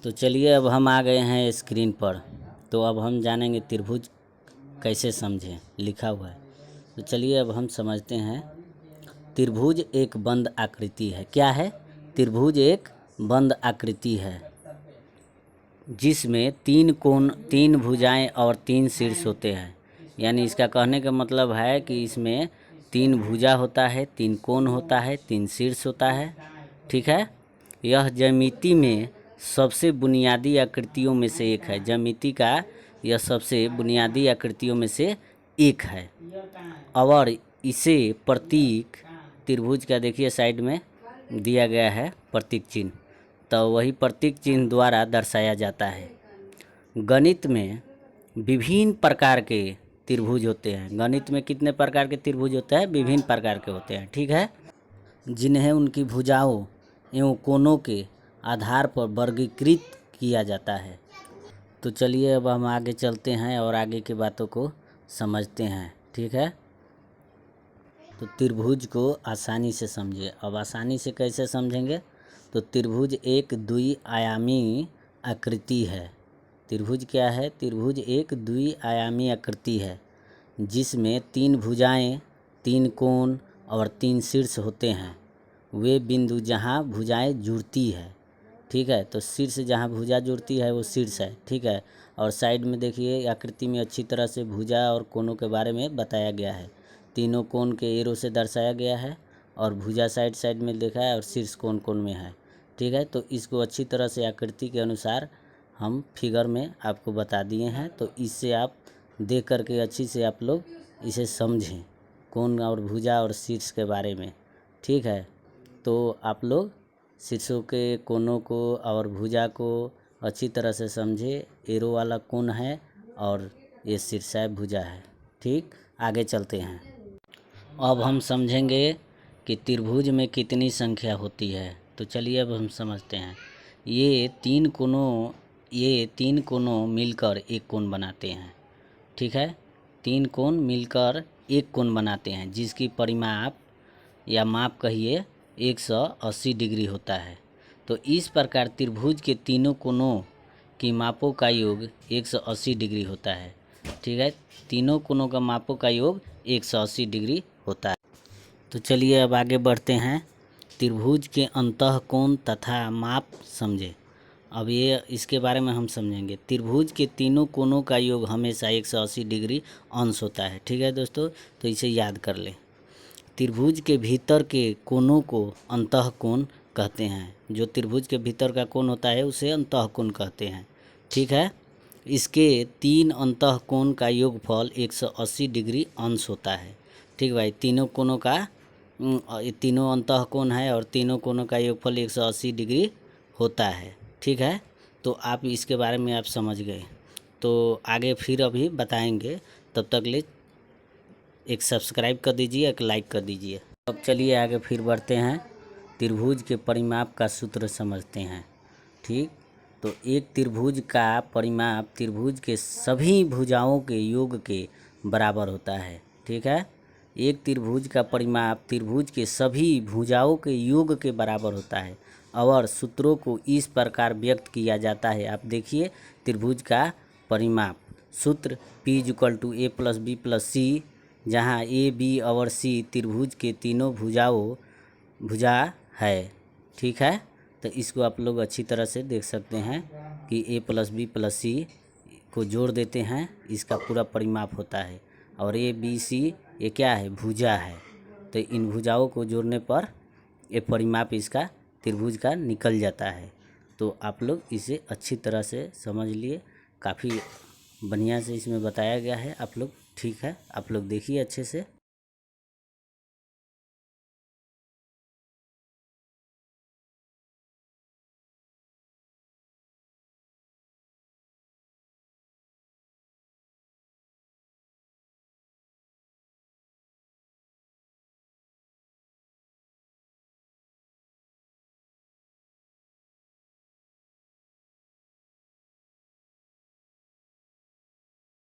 तो चलिए अब हम आ गए हैं स्क्रीन पर। तो अब हम जानेंगे त्रिभुज कैसे समझें, लिखा हुआ है। तो चलिए अब हम समझते हैं। त्रिभुज एक बंद आकृति है। क्या है? त्रिभुज एक बंद आकृति है जिसमें तीन कोण, तीन भुजाएं और तीन शीर्ष होते हैं। यानी इसका कहने का मतलब है कि इसमें तीन भुजा होता है, तीन कोण होता है, तीन शीर्ष होता है। ठीक है। यह ज्यामिति में सबसे बुनियादी आकृतियों में से एक है। ज्यामिति का यह सबसे बुनियादी आकृतियों में से एक है और इसे प्रतीक त्रिभुज का देखिए साइड में दिया गया है प्रतीक चिन्ह, तो वही प्रतीक चिन्ह द्वारा दर्शाया जाता है। गणित में विभिन्न प्रकार के त्रिभुज होते हैं। गणित में कितने प्रकार के त्रिभुज होते हैं? विभिन्न प्रकार के होते हैं। ठीक है, जिन्हें उनकी भुजाओं एवं कोणों के आधार पर वर्गीकृत किया जाता है। तो चलिए अब हम आगे चलते हैं और आगे की बातों को समझते हैं। ठीक है, तो त्रिभुज को आसानी से समझिए। अब आसानी से कैसे समझेंगे? तो त्रिभुज एक द्विआयामी आकृति है। त्रिभुज क्या है? त्रिभुज एक द्विआयामी आकृति है जिसमें तीन भुजाएं, तीन कोण और तीन शीर्ष होते हैं। वे बिंदु जहां भुजाएं जुड़ती है। ठीक है, तो शीर्ष जहां भुजा जुड़ती है वो शीर्ष है। ठीक है, और साइड में देखिए आकृति में अच्छी तरह से भुजा और कोणों के बारे में बताया गया है। तीनों कोण के एरो से दर्शाया गया है और भुजा साइड साइड में देखा है और शीर्ष कोण कोण में है। ठीक है, तो इसको अच्छी तरह से आकृति के अनुसार हम फिगर में आपको बता दिए हैं। तो इससे आप देख करके अच्छी से आप लोग इसे समझें, कोण और भुजा और शीर्ष के बारे में। ठीक है, तो आप लोग शीर्षों के कोणों को और भुजा को अच्छी तरह से समझे। एरो वाला कोण है और ये शीर्ष है, भुजा है। ठीक, आगे चलते हैं। अब हम समझेंगे कि त्रिभुज में कितनी संख्या होती है। तो चलिए अब हम समझते हैं। ये तीन कोणों मिलकर एक कोण बनाते हैं। ठीक है, तीन कोण मिलकर एक कोण बनाते हैं जिसकी परिमाप या माप कहिए 180 डिग्री होता है। तो इस प्रकार त्रिभुज के तीनों कोणों की मापों का योग 180 डिग्री होता है। ठीक है, तीनों कोणों का मापों का योग 180 डिग्री होता है। तो चलिए अब आगे बढ़ते हैं। त्रिभुज के अंतःकोण तथा माप समझे। अब ये इसके बारे में हम समझेंगे। त्रिभुज के तीनों कोणों का योग हमेशा 180 डिग्री अंश होता है। ठीक है दोस्तों, तो इसे याद कर लें। त्रिभुज के भीतर के कोणों को अंतःकोण कहते हैं। जो त्रिभुज के भीतर का कोण होता है उसे अंतःकोण कहते हैं। ठीक है, इसके तीन अंतःकोण का योगफल 180 डिग्री अंश होता है। ठीक भाई, तीनों कोणों का तीनों अंतःकोण है और तीनों कोणों का योगफल 180 डिग्री होता है। ठीक है, तो आप इसके बारे में आप समझ गए। तो आगे फिर अभी बताएंगे, तब तक ले एक सब्सक्राइब कर दीजिए, एक लाइक कर दीजिए। अब चलिए आगे फिर बढ़ते हैं। त्रिभुज के परिमाप का सूत्र समझते हैं। ठीक, तो एक त्रिभुज का परिमाप त्रिभुज के सभी भुजाओं के योग के बराबर होता है। ठीक है, एक त्रिभुज का परिमाप त्रिभुज के सभी भुजाओं के योग के बराबर होता है और सूत्रों को इस प्रकार व्यक्त किया जाता है। आप देखिए त्रिभुज का परिमाप सूत्र P = A + B + C, जहाँ A, B और C त्रिभुज के तीनों भुजा है। ठीक है, तो इसको आप लोग अच्छी तरह से देख सकते हैं कि A + B + C को जोड़ देते हैं, इसका पूरा परिमाप होता है। और A, B, C ये क्या है? भुजा है। तो इन भुजाओं को जोड़ने पर ये परिमाप इसका त्रिभुज का निकल जाता है। तो आप लोग इसे अच्छी तरह से समझ लिए। काफ़ी बढ़िया से इसमें बताया गया है आप लोग। ठीक है, आप लोग देखिए अच्छे से।